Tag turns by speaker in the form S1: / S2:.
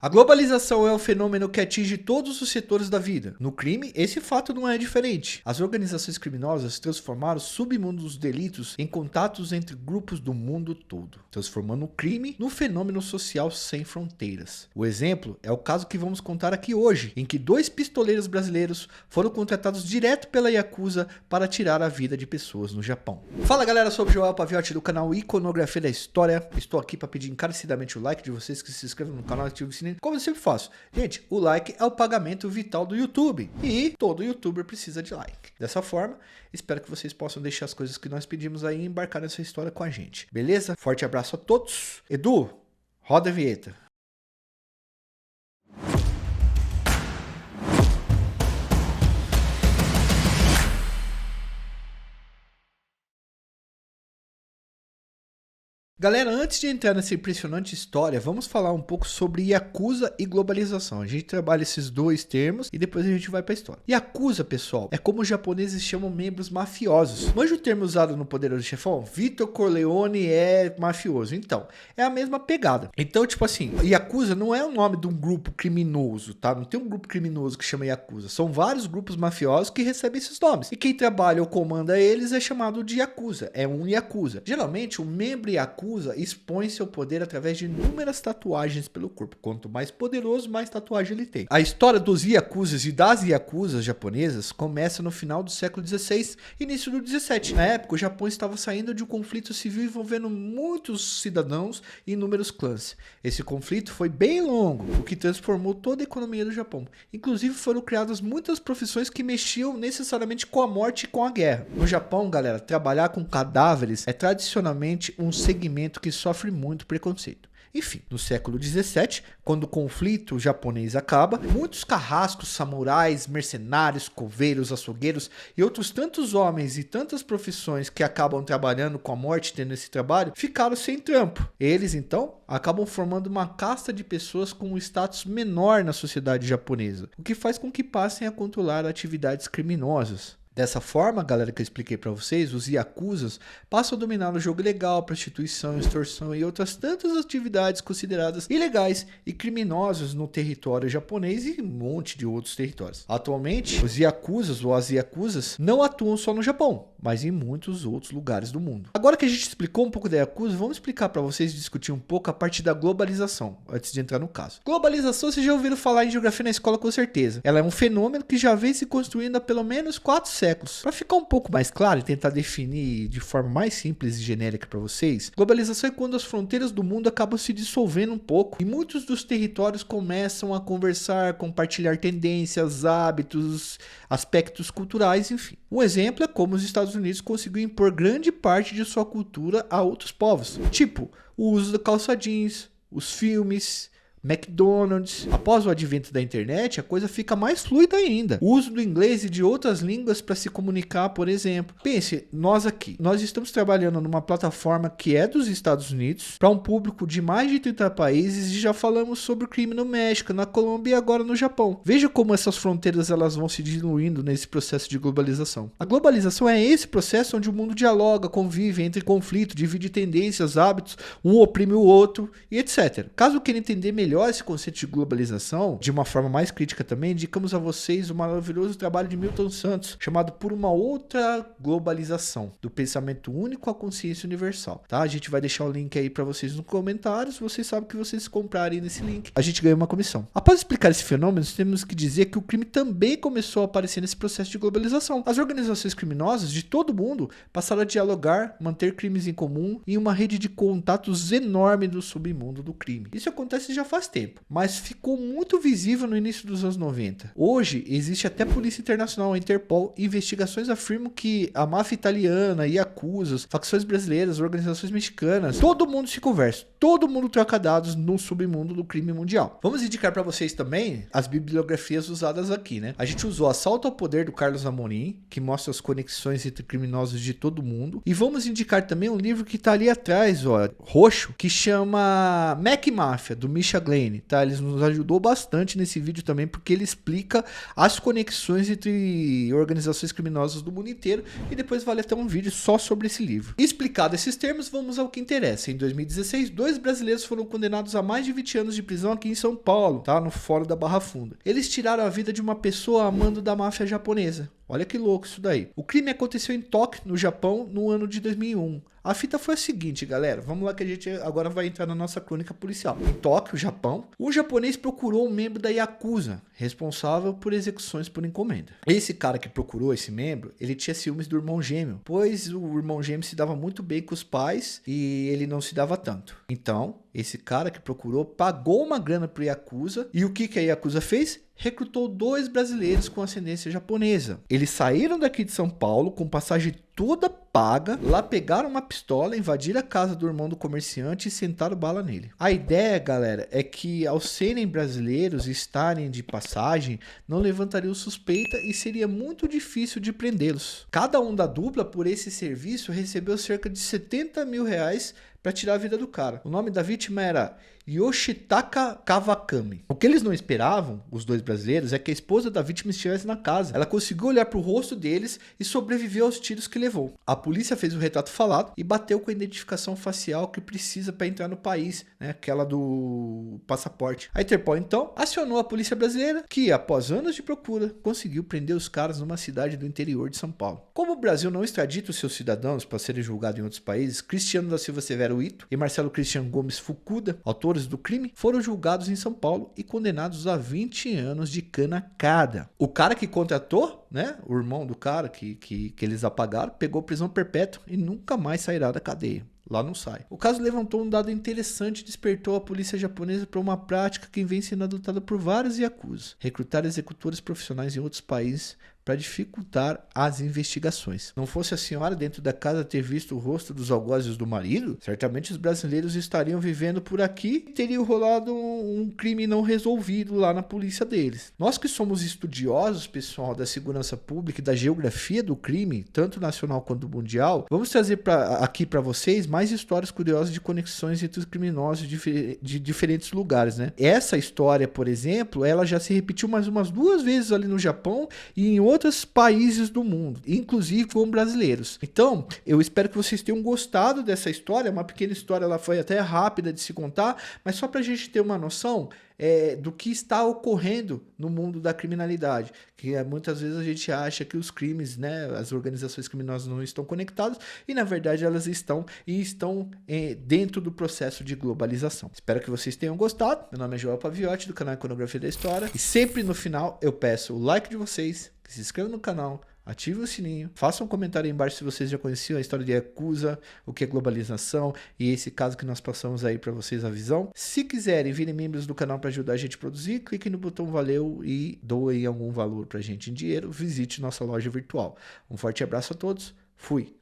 S1: A globalização é um fenômeno que atinge todos os setores da vida. No crime, esse fato não é diferente. As organizações criminosas transformaram o submundo dos delitos em contatos entre grupos do mundo todo, transformando o crime num fenômeno social sem fronteiras. O exemplo é o caso que vamos contar aqui hoje, em que 2 pistoleiros brasileiros foram contratados direto pela Yakuza para tirar a vida de pessoas no Japão. Fala galera, sou o Joel Paviotti do canal Iconografia da História. Estou aqui para pedir encarecidamente o like de vocês que se inscrevam no canal e ativem o sininho. Como eu sempre faço, gente, o like é o pagamento vital do YouTube e todo youtuber precisa de like. Dessa forma, espero que vocês possam deixar as coisas que nós pedimos aí e embarcar nessa história com a gente. Beleza? Forte abraço a todos. Edu, roda a vinheta. Galera, antes de entrar nessa impressionante história, vamos falar um pouco sobre Yakuza e globalização. A gente trabalha esses 2 termos e depois a gente vai para a história. Yakuza, pessoal, é como os japoneses chamam membros mafiosos. Manja o termo usado no Poderoso Chefão? Vitor Corleone é mafioso. Então, é a mesma pegada. Então, tipo assim, Yakuza não é o nome de um grupo criminoso, tá? Não tem um grupo criminoso que chama Yakuza. São vários grupos mafiosos que recebem esses nomes. E quem trabalha ou comanda eles é chamado de Yakuza. É um Yakuza. Geralmente, o membro Yakuza expõe seu poder através de inúmeras tatuagens pelo corpo. Quanto mais poderoso, mais tatuagem ele tem. A história dos Yakuzas e das Yakuzas japonesas começa no final do século XVI e início do XVII. Na época, o Japão estava saindo de um conflito civil envolvendo muitos cidadãos e inúmeros clãs. Esse conflito foi bem longo, o que transformou toda a economia do Japão. Inclusive, foram criadas muitas profissões que mexiam necessariamente com a morte e com a guerra. No Japão, galera, trabalhar com cadáveres é tradicionalmente um segmento que sofre muito preconceito. Enfim, no século XVII, quando o conflito japonês acaba, muitos carrascos, samurais, mercenários, coveiros, açougueiros e outros tantos homens e tantas profissões que acabam trabalhando com a morte tendo esse trabalho, ficaram sem trampo. Eles, então, acabam formando uma casta de pessoas com um status menor na sociedade japonesa, o que faz com que passem a controlar atividades criminosas. Dessa forma, galera, que eu expliquei para vocês, os Yakuzas passam a dominar o jogo ilegal, prostituição, extorsão e outras tantas atividades consideradas ilegais e criminosas no território japonês e um monte de outros territórios. Atualmente, os Yakuzas ou as Yakuzas não atuam só no Japão, mas em muitos outros lugares do mundo. Agora que a gente explicou um pouco da Yakuza, vamos explicar para vocês e discutir um pouco a parte da globalização, antes de entrar no caso. Globalização, vocês já ouviram falar em geografia na escola com certeza. Ela é um fenômeno que já vem se construindo há pelo menos 4 séculos. Para ficar um pouco mais claro e tentar definir de forma mais simples e genérica para vocês, globalização é quando as fronteiras do mundo acabam se dissolvendo um pouco e muitos dos territórios começam a conversar, compartilhar tendências, hábitos, aspectos culturais, enfim. Um exemplo é como os Estados Unidos conseguiu impor grande parte de sua cultura a outros povos, tipo o uso da calça jeans, os filmes, McDonald's. Após o advento da internet, a coisa fica mais fluida ainda. O uso do inglês e de outras línguas para se comunicar, por exemplo. Pense, nós estamos trabalhando numa plataforma que é dos Estados Unidos para um público de mais de 30 países e já falamos sobre o crime no México, na Colômbia e agora no Japão. Veja como essas fronteiras elas vão se diluindo nesse processo de globalização. A globalização é esse processo onde o mundo dialoga, convive, entra em conflito, divide tendências, hábitos, um oprime o outro e etc. Caso queira entender melhor esse conceito de globalização, de uma forma mais crítica também, indicamos a vocês o maravilhoso trabalho de Milton Santos, chamado Por uma Outra Globalização, do pensamento único à consciência universal, tá? A gente vai deixar o link aí para vocês nos comentários, vocês sabem que vocês comprarem nesse link, a gente ganha uma comissão. Após explicar esse fenômeno, temos que dizer que o crime também começou a aparecer nesse processo de globalização. As organizações criminosas de todo mundo passaram a dialogar, manter crimes em comum e uma rede de contatos enorme no submundo do crime. Isso acontece já faz tempo, mas ficou muito visível no início dos anos 90. Hoje, existe até Polícia Internacional, a Interpol, e investigações afirmam que a máfia italiana, Yakuzas, facções brasileiras, organizações mexicanas, todo mundo se conversa, todo mundo troca dados no submundo do crime mundial. Vamos indicar para vocês também as bibliografias usadas aqui, né? A gente usou Assalto ao Poder, do Carlos Amorim, que mostra as conexões entre criminosos de todo mundo, e vamos indicar também um livro que tá ali atrás, ó, roxo, que chama Mac Máfia, do Misha Glenn, tá? Ele nos ajudou bastante nesse vídeo também, porque ele explica as conexões entre organizações criminosas do mundo inteiro, e depois vale até um vídeo só sobre esse livro. Explicado esses termos, vamos ao que interessa. Em 2016, 2 brasileiros foram condenados a mais de 20 anos de prisão aqui em São Paulo, tá? No Fórum da Barra Funda. Eles tiraram a vida de uma pessoa a mando da máfia japonesa. Olha que louco isso daí. O crime aconteceu em Tóquio, no Japão, no ano de 2001. A fita foi a seguinte, galera. Vamos lá que a gente agora vai entrar na nossa crônica policial. Em Tóquio, Japão, um japonês procurou um membro da Yakuza, responsável por execuções por encomenda. Esse cara que procurou esse membro, ele tinha ciúmes do irmão gêmeo, pois o irmão gêmeo se dava muito bem com os pais e ele não se dava tanto. Então, esse cara que procurou pagou uma grana pro Yakuza, e o que a Yakuza fez? Recrutou 2 brasileiros com ascendência japonesa. Eles saíram daqui de São Paulo com passagem toda paga, lá pegaram uma pistola, invadiram a casa do irmão do comerciante e sentaram bala nele. A ideia, galera, é que ao serem brasileiros e estarem de passagem, não levantariam suspeita e seria muito difícil de prendê-los. Cada um da dupla, por esse serviço, recebeu cerca de 70 mil reais para tirar a vida do cara. O nome da vítima era Yoshitaka Kawakami. O que eles não esperavam, os 2 brasileiros, é que a esposa da vítima estivesse na casa. Ela conseguiu olhar para o rosto deles e sobreviveu aos tiros que levou. A polícia fez o retrato falado e bateu com a identificação facial que precisa para entrar no país, né? Aquela do passaporte. A Interpol, então, acionou a polícia brasileira, que após anos de procura, conseguiu prender os caras numa cidade do interior de São Paulo. Como o Brasil não extradita os seus cidadãos para serem julgados em outros países, Cristiano da Silva Severo Ito e Marcelo Cristian Gomes Fukuda, autores do crime, foram julgados em São Paulo e condenados a 20 anos de cana cada. O cara que contratou, né, o irmão do cara que eles apagaram, pegou prisão perpétua e nunca mais sairá da cadeia. Lá não sai. O caso levantou um dado interessante e despertou a polícia japonesa para uma prática que vem sendo adotada por vários yakuza: recrutar executores profissionais em outros países para dificultar as investigações. Não fosse a senhora dentro da casa ter visto o rosto dos algozes do marido, certamente os brasileiros estariam vivendo por aqui e teria rolado um crime não resolvido lá na polícia deles. Nós que somos estudiosos, pessoal, da segurança pública e da geografia do crime, tanto nacional quanto mundial, vamos trazer aqui para vocês mais histórias curiosas de conexões entre os criminosos de diferentes lugares, né? Essa história, por exemplo, ela já se repetiu mais umas 2 vezes ali no Japão e em outros países do mundo, inclusive com brasileiros. Então, eu espero que vocês tenham gostado dessa história. Uma pequena história, ela foi até rápida de se contar, mas só para a gente ter uma noção do que está ocorrendo no mundo da criminalidade, que muitas vezes a gente acha que os crimes, né, as organizações criminosas não estão conectadas, e na verdade elas estão dentro do processo de globalização. Espero que vocês tenham gostado. Meu nome é Joel Paviotti, do canal Iconografia da História, e sempre no final eu peço o like de vocês, que se inscrevam no canal, ative o sininho, façam um comentário aí embaixo se vocês já conheciam a história de Yakuza, o que é globalização e esse caso que nós passamos aí para vocês a visão. Se quiserem virem membros do canal para ajudar a gente a produzir, cliquem no botão valeu e doem algum valor pra gente em dinheiro. Visite nossa loja virtual. Um forte abraço a todos, fui!